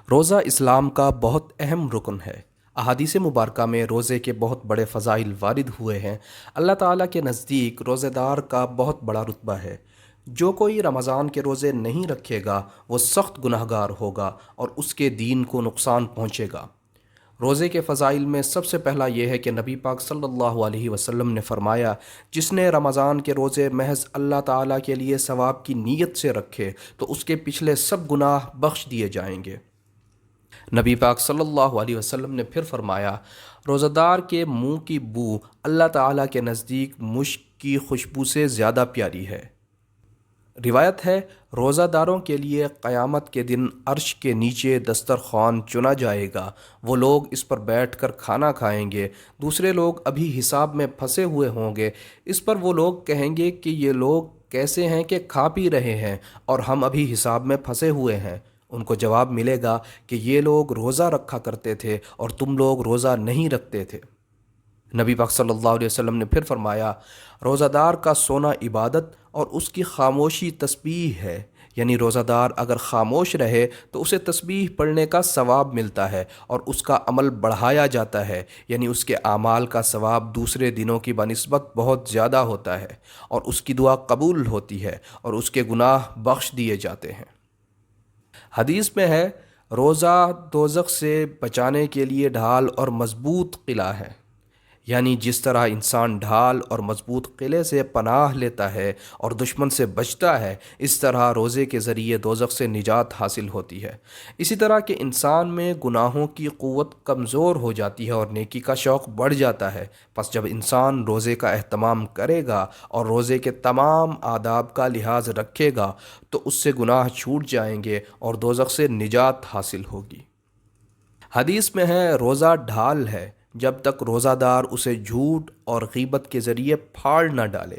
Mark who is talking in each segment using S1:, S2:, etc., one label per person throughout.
S1: روزہ اسلام کا بہت اہم رکن ہے۔ احادیث مبارکہ میں روزے کے بہت بڑے فضائل وارد ہوئے ہیں۔ اللہ تعالیٰ کے نزدیک روزہ دار کا بہت بڑا رتبہ ہے۔ جو کوئی رمضان کے روزے نہیں رکھے گا وہ سخت گناہگار ہوگا اور اس کے دین کو نقصان پہنچے گا۔ روزے کے فضائل میں سب سے پہلا یہ ہے کہ نبی پاک صلی اللہ علیہ وسلم نے فرمایا، جس نے رمضان کے روزے محض اللہ تعالیٰ کے لیے ثواب کی نیت سے رکھے تو اس کے پچھلے سب گناہ بخش دیے جائیں گے۔ نبی پاک صلی اللہ علیہ وسلم نے پھر فرمایا، روزہ دار کے منہ کی بو اللہ تعالیٰ کے نزدیک مشک کی خوشبو سے زیادہ پیاری ہے۔ روایت ہے، روزہ داروں کے لیے قیامت کے دن عرش کے نیچے دسترخوان چنا جائے گا۔ وہ لوگ اس پر بیٹھ کر کھانا کھائیں گے۔ دوسرے لوگ ابھی حساب میں پھنسے ہوئے ہوں گے۔ اس پر وہ لوگ کہیں گے کہ یہ لوگ کیسے ہیں کہ کھا پی رہے ہیں اور ہم ابھی حساب میں پھنسے ہوئے ہیں۔ ان کو جواب ملے گا کہ یہ لوگ روزہ رکھا کرتے تھے اور تم لوگ روزہ نہیں رکھتے تھے۔ نبی پاک صلی اللہ علیہ وسلم نے پھر فرمایا، روزہ دار کا سونا عبادت اور اس کی خاموشی تسبیح ہے، یعنی روزہ دار اگر خاموش رہے تو اسے تسبیح پڑھنے کا ثواب ملتا ہے اور اس کا عمل بڑھایا جاتا ہے، یعنی اس کے اعمال کا ثواب دوسرے دنوں کی بنسبت بہت زیادہ ہوتا ہے اور اس کی دعا قبول ہوتی ہے اور اس کے گناہ بخش دیے جاتے ہیں۔ حدیث میں ہے، روزہ دوزخ سے بچانے کے لیے ڈھال اور مضبوط قلعہ ہے، یعنی جس طرح انسان ڈھال اور مضبوط قلعے سے پناہ لیتا ہے اور دشمن سے بچتا ہے، اس طرح روزے کے ذریعے دوزخ سے نجات حاصل ہوتی ہے۔ اسی طرح کہ انسان میں گناہوں کی قوت کمزور ہو جاتی ہے اور نیکی کا شوق بڑھ جاتا ہے، پس جب انسان روزے کا اہتمام کرے گا اور روزے کے تمام آداب کا لحاظ رکھے گا تو اس سے گناہ چھوٹ جائیں گے اور دوزخ سے نجات حاصل ہوگی۔ حدیث میں ہے، روزہ ڈھال ہے جب تک روزہ دار اسے جھوٹ اور غیبت کے ذریعے پھاڑ نہ ڈالے۔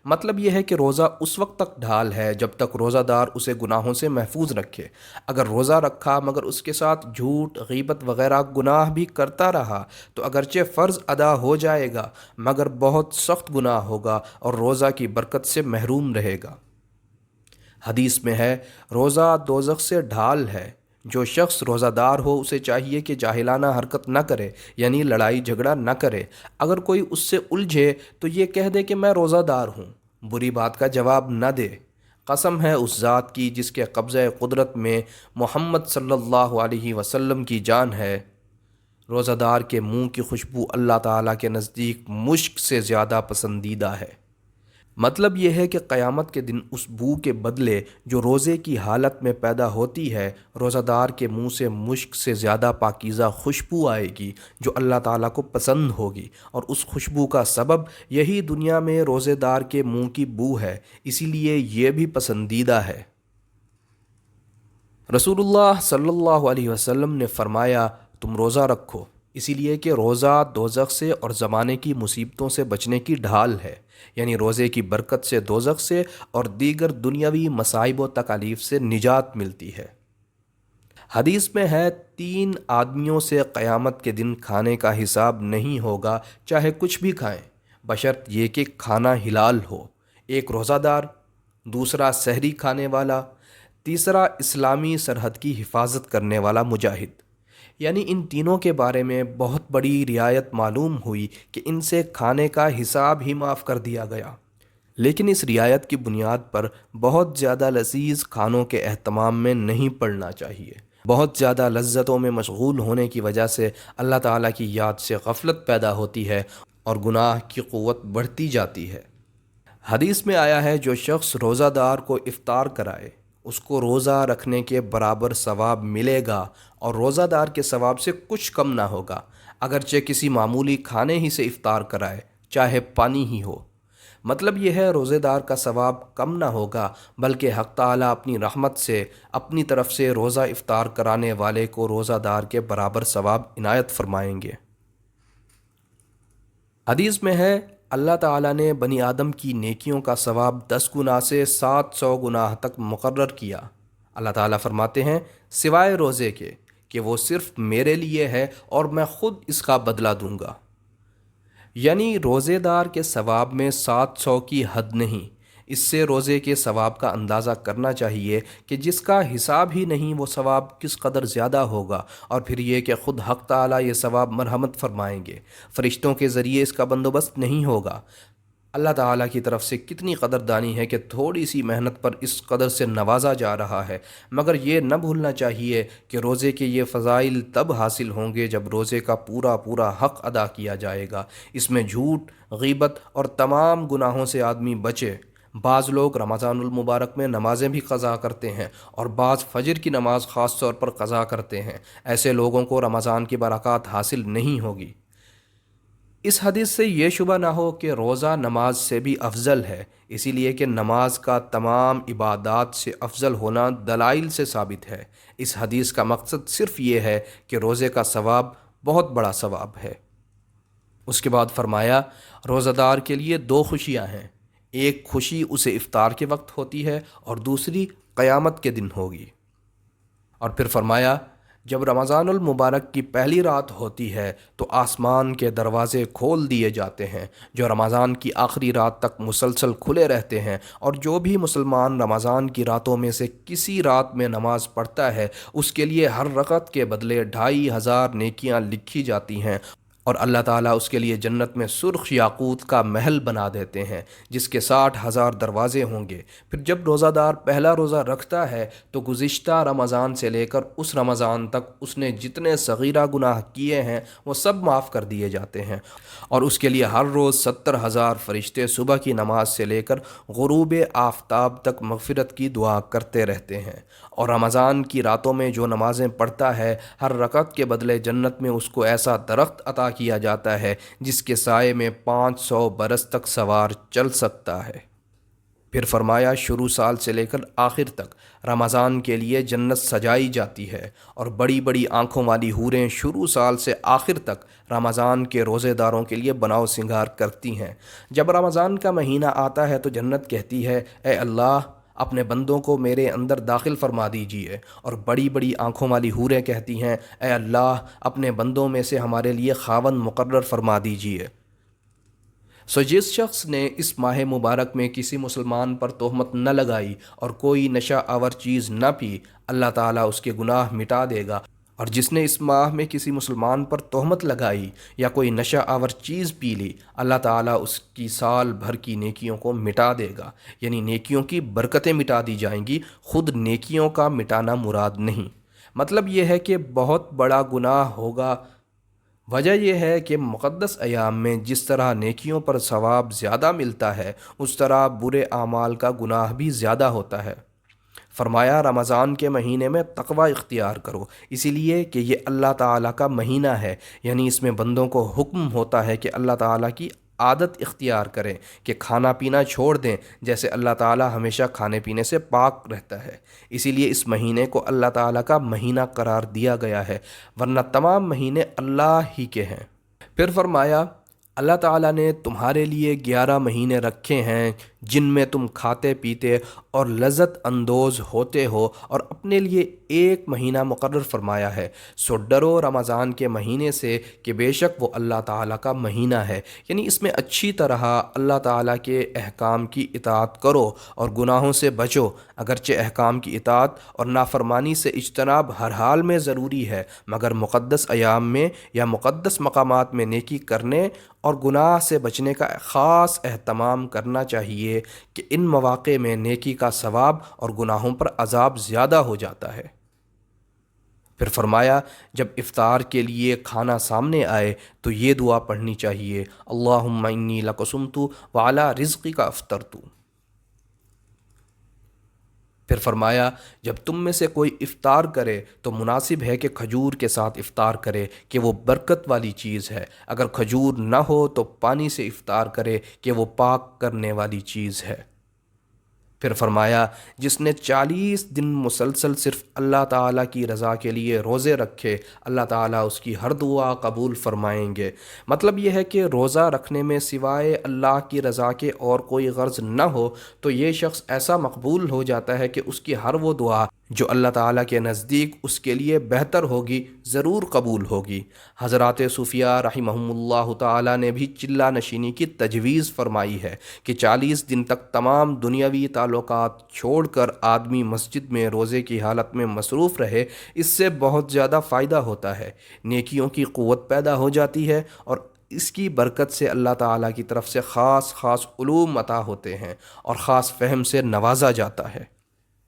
S1: مطلب یہ ہے کہ روزہ اس وقت تک ڈھال ہے جب تک روزہ دار اسے گناہوں سے محفوظ رکھے۔ اگر روزہ رکھا مگر اس کے ساتھ جھوٹ، غیبت وغیرہ گناہ بھی کرتا رہا تو اگرچہ فرض ادا ہو جائے گا مگر بہت سخت گناہ ہوگا اور روزہ کی برکت سے محروم رہے گا۔ حدیث میں ہے، روزہ دوزخ سے ڈھال ہے۔ جو شخص روزہ دار ہو اسے چاہیے کہ جاہلانہ حرکت نہ کرے، یعنی لڑائی جھگڑا نہ کرے۔ اگر کوئی اس سے الجھے تو یہ کہہ دے کہ میں روزہ دار ہوں، بری بات کا جواب نہ دے۔ قسم ہے اس ذات کی جس کے قبضہ قدرت میں محمد صلی اللہ علیہ وسلم کی جان ہے، روزہ دار کے منہ کی خوشبو اللہ تعالیٰ کے نزدیک مشک سے زیادہ پسندیدہ ہے۔ مطلب یہ ہے کہ قیامت کے دن اس بو کے بدلے جو روزے کی حالت میں پیدا ہوتی ہے، روزہ دار کے منہ سے مشک سے زیادہ پاکیزہ خوشبو آئے گی جو اللہ تعالیٰ کو پسند ہوگی، اور اس خوشبو کا سبب یہی دنیا میں روزے دار کے منہ کی بو ہے، اسی لیے یہ بھی پسندیدہ ہے۔ رسول اللہ صلی اللہ علیہ وسلم نے فرمایا، تم روزہ رکھو، اسی لیے کہ روزہ دوزخ سے اور زمانے کی مصیبتوں سے بچنے کی ڈھال ہے، یعنی روزے کی برکت سے دوزخ سے اور دیگر دنیاوی مصائب و تکالیف سے نجات ملتی ہے۔ حدیث میں ہے، 3 آدمیوں سے قیامت کے دن کھانے کا حساب نہیں ہوگا، چاہے کچھ بھی کھائیں، بشرط یہ کہ کھانا حلال ہو۔ ایک روزہ دار، دوسرا سحری کھانے والا، تیسرا اسلامی سرحد کی حفاظت کرنے والا مجاہد۔ یعنی ان تینوں کے بارے میں بہت بڑی رعایت معلوم ہوئی کہ ان سے کھانے کا حساب ہی معاف کر دیا گیا۔ لیکن اس رعایت کی بنیاد پر بہت زیادہ لذیذ کھانوں کے اہتمام میں نہیں پڑنا چاہیے۔ بہت زیادہ لذتوں میں مشغول ہونے کی وجہ سے اللہ تعالیٰ کی یاد سے غفلت پیدا ہوتی ہے اور گناہ کی قوت بڑھتی جاتی ہے۔ حدیث میں آیا ہے، جو شخص روزہ دار کو افطار کرائے اس کو روزہ رکھنے کے برابر ثواب ملے گا اور روزہ دار کے ثواب سے کچھ کم نہ ہوگا، اگرچہ کسی معمولی کھانے ہی سے افطار کرائے، چاہے پانی ہی ہو۔ مطلب یہ ہے، روزے دار کا ثواب کم نہ ہوگا بلکہ حق تعالیٰ اپنی رحمت سے اپنی طرف سے روزہ افطار کرانے والے کو روزہ دار کے برابر ثواب عنایت فرمائیں گے۔ حدیث میں ہے، اللہ تعالیٰ نے بنی آدم کی نیکیوں کا ثواب 10 گنا سے 700 گنا تک مقرر کیا۔ اللہ تعالیٰ فرماتے ہیں، سوائے روزے کے کہ وہ صرف میرے لیے ہے اور میں خود اس کا بدلہ دوں گا۔ یعنی روزے دار کے ثواب میں 700 کی حد نہیں، اس سے روزے کے ثواب کا اندازہ کرنا چاہیے کہ جس کا حساب ہی نہیں وہ ثواب کس قدر زیادہ ہوگا، اور پھر یہ کہ خود حق تعالیٰ یہ ثواب مرحمت فرمائیں گے، فرشتوں کے ذریعے اس کا بندوبست نہیں ہوگا۔ اللہ تعالیٰ کی طرف سے کتنی قدردانی ہے کہ تھوڑی سی محنت پر اس قدر سے نوازا جا رہا ہے، مگر یہ نہ بھولنا چاہیے کہ روزے کے یہ فضائل تب حاصل ہوں گے جب روزے کا پورا پورا حق ادا کیا جائے گا۔ اس میں جھوٹ، غیبت اور تمام گناہوں سے آدمی بچے۔ بعض لوگ رمضان المبارک میں نمازیں بھی قضا کرتے ہیں اور بعض فجر کی نماز خاص طور پر قضا کرتے ہیں۔ ایسے لوگوں کو رمضان کی برکات حاصل نہیں ہوگی۔ اس حدیث سے یہ شبہ نہ ہو کہ روزہ نماز سے بھی افضل ہے، اسی لیے کہ نماز کا تمام عبادات سے افضل ہونا دلائل سے ثابت ہے۔ اس حدیث کا مقصد صرف یہ ہے کہ روزے کا ثواب بہت بڑا ثواب ہے۔ اس کے بعد فرمایا، روزہ دار کے لیے دو خوشیاں ہیں، ایک خوشی اسے افطار کے وقت ہوتی ہے اور دوسری قیامت کے دن ہوگی۔ اور پھر فرمایا، جب رمضان المبارک کی پہلی رات ہوتی ہے تو آسمان کے دروازے کھول دیے جاتے ہیں جو رمضان کی آخری رات تک مسلسل کھلے رہتے ہیں، اور جو بھی مسلمان رمضان کی راتوں میں سے کسی رات میں نماز پڑھتا ہے اس کے لیے ہر رکعت کے بدلے 2500 نیکیاں لکھی جاتی ہیں، اور اللہ تعالیٰ اس کے لیے جنت میں سرخ یاقوت کا محل بنا دیتے ہیں جس کے 60,000 دروازے ہوں گے۔ پھر جب روزہ دار پہلا روزہ رکھتا ہے تو گزشتہ رمضان سے لے کر اس رمضان تک اس نے جتنے صغیرہ گناہ کیے ہیں وہ سب معاف کر دیے جاتے ہیں، اور اس کے لیے ہر روز 70,000 فرشتے صبح کی نماز سے لے کر غروب آفتاب تک مغفرت کی دعا کرتے رہتے ہیں۔ اور رمضان کی راتوں میں جو نمازیں پڑھتا ہے ہر رکعت کے بدلے جنت میں اس کو ایسا درخت عطا کیا جاتا ہے جس کے سائے میں 500 برس تک سوار چل سکتا ہے۔ پھر فرمایا، شروع سال سے لے کر آخر تک رمضان کے لیے جنت سجائی جاتی ہے، اور بڑی بڑی آنکھوں والی حوریں شروع سال سے آخر تک رمضان کے روزے داروں کے لیے بناؤ سنگار کرتی ہیں۔ جب رمضان کا مہینہ آتا ہے تو جنت کہتی ہے، اے اللہ، اپنے بندوں کو میرے اندر داخل فرما دیجیے، اور بڑی بڑی آنکھوں والی حوریں کہتی ہیں، اے اللہ، اپنے بندوں میں سے ہمارے لیے خاوند مقرر فرما دیجیے۔ جس شخص نے اس ماہ مبارک میں کسی مسلمان پر تہمت نہ لگائی اور کوئی نشہ آور چیز نہ پی، اللہ تعالیٰ اس کے گناہ مٹا دے گا، اور جس نے اس ماہ میں کسی مسلمان پر تہمت لگائی یا کوئی نشہ آور چیز پی لی، اللہ تعالیٰ اس کی سال بھر کی نیکیوں کو مٹا دے گا، یعنی نیکیوں کی برکتیں مٹا دی جائیں گی، خود نیکیوں کا مٹانا مراد نہیں۔ مطلب یہ ہے کہ بہت بڑا گناہ ہوگا۔ وجہ یہ ہے کہ مقدس ایام میں جس طرح نیکیوں پر ثواب زیادہ ملتا ہے اس طرح برے اعمال کا گناہ بھی زیادہ ہوتا ہے۔ فرمایا، رمضان کے مہینے میں تقوی اختیار کرو، اسی لیے کہ یہ اللہ تعالیٰ کا مہینہ ہے، یعنی اس میں بندوں کو حکم ہوتا ہے کہ اللہ تعالیٰ کی عادت اختیار کریں کہ کھانا پینا چھوڑ دیں، جیسے اللہ تعالیٰ ہمیشہ کھانے پینے سے پاک رہتا ہے۔ اسی لیے اس مہینے کو اللہ تعالیٰ کا مہینہ قرار دیا گیا ہے، ورنہ تمام مہینے اللہ ہی کے ہیں۔ پھر فرمایا، اللہ تعالیٰ نے تمہارے لیے 11 مہینے رکھے ہیں جن میں تم کھاتے پیتے اور لذت اندوز ہوتے ہو، اور اپنے لیے ایک مہینہ مقرر فرمایا ہے، سو ڈرو رمضان کے مہینے سے کہ بے شک وہ اللہ تعالیٰ کا مہینہ ہے، یعنی اس میں اچھی طرح اللہ تعالیٰ کے احکام کی اطاعت کرو اور گناہوں سے بچو۔ اگرچہ احکام کی اطاعت اور نافرمانی سے اجتناب ہر حال میں ضروری ہے، مگر مقدس ایام میں یا مقدس مقامات میں نیکی کرنے اور گناہ سے بچنے کا خاص اہتمام کرنا چاہیے کہ ان مواقع میں نیکی کا ثواب اور گناہوں پر عذاب زیادہ ہو جاتا ہے۔ پھر فرمایا، جب افطار کے لیے کھانا سامنے آئے تو یہ دعا پڑھنی چاہیے، اللہم انی لک صمت وعلی رزقک افطرت۔ پھر فرمایا، جب تم میں سے کوئی افطار کرے تو مناسب ہے کہ کھجور کے ساتھ افطار کرے کہ وہ برکت والی چیز ہے، اگر کھجور نہ ہو تو پانی سے افطار کرے کہ وہ پاک کرنے والی چیز ہے۔ پھر فرمایا، جس نے 40 دن مسلسل صرف اللہ تعالیٰ کی رضا کے لیے روزے رکھے، اللہ تعالیٰ اس کی ہر دعا قبول فرمائیں گے۔ مطلب یہ ہے کہ روزہ رکھنے میں سوائے اللہ کی رضا کے اور کوئی غرض نہ ہو تو یہ شخص ایسا مقبول ہو جاتا ہے کہ اس کی ہر وہ دعا جو اللہ تعالیٰ کے نزدیک اس کے لیے بہتر ہوگی ضرور قبول ہوگی۔ حضرات صوفیہ رحمہم اللہ تعالیٰ نے بھی چلہ نشینی کی تجویز فرمائی ہے کہ 40 دن تک تمام دنیاوی تعلقات چھوڑ کر آدمی مسجد میں روزے کی حالت میں مصروف رہے، اس سے بہت زیادہ فائدہ ہوتا ہے، نیکیوں کی قوت پیدا ہو جاتی ہے، اور اس کی برکت سے اللہ تعالیٰ کی طرف سے خاص علوم عطا ہوتے ہیں اور خاص فہم سے نوازا جاتا ہے۔